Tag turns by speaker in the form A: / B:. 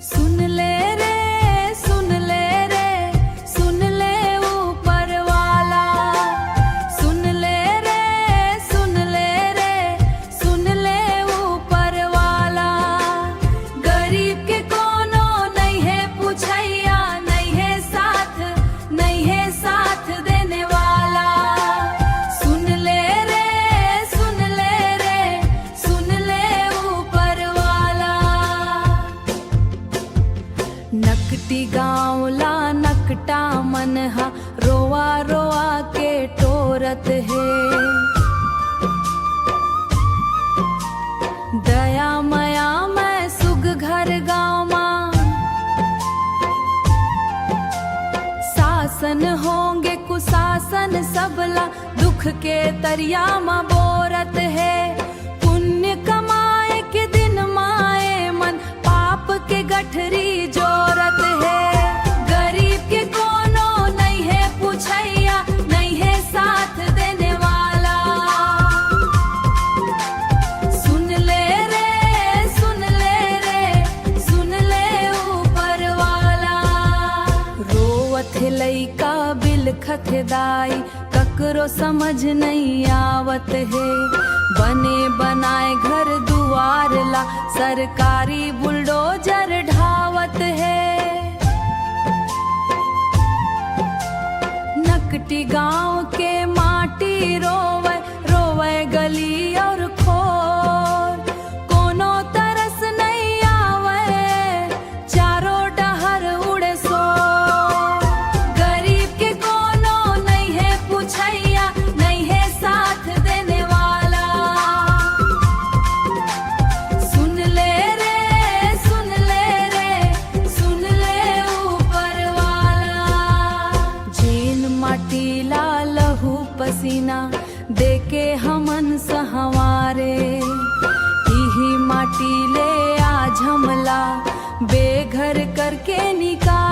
A: सुन ले रे, सुन ले रे, सुन ले ऊपर वाला। सुन ले रे, सुन ले रे, सुन ले ऊपर वाला। गरीब के कोनो नहीं है पूछैया, नहीं है साथ, नहीं है साथ देने वाला। सुन ले रे, सुन ले रे, सुन ले ऊपर वाला। नकटी गाँव ला नकटा मनहा, रोआ रोआ के टोरत है। दया मया मैं सुग घर गाँव माँ, शासन होंगे कुशासन सबला। दुख के तरिया माँ बोरत है। पुण्य कमाए के दिन माए मन, पाप के गठरी जोरत है। गरीब के कोनो नहीं है पूछैया, नहीं है साथ देने वाला। सुन ले रे, सुन ले रे, सुन ले ऊपर वाला। रोवत है लइका बिलखत है दाई, ककरो समझ नहीं आवत है। बने बनाए घर दुआर ला, सरकारी बुलडोजर ढावत है। नकटी गांव के माटी रोवे, रोवे गली और खोर। कोनो तरस नहीं आवे, चारों डहर उड़े सो। गरीब के कोनो नहीं है पूछैया, नहीं है साथ देने वाला। सुन ले रे, सुन ले रे, सुन ले ऊपर वाला। जेन माटी ला लहू पसीना, देके हमन सहवारे। इही माटी ले आज हमला बेघर करके निकाल।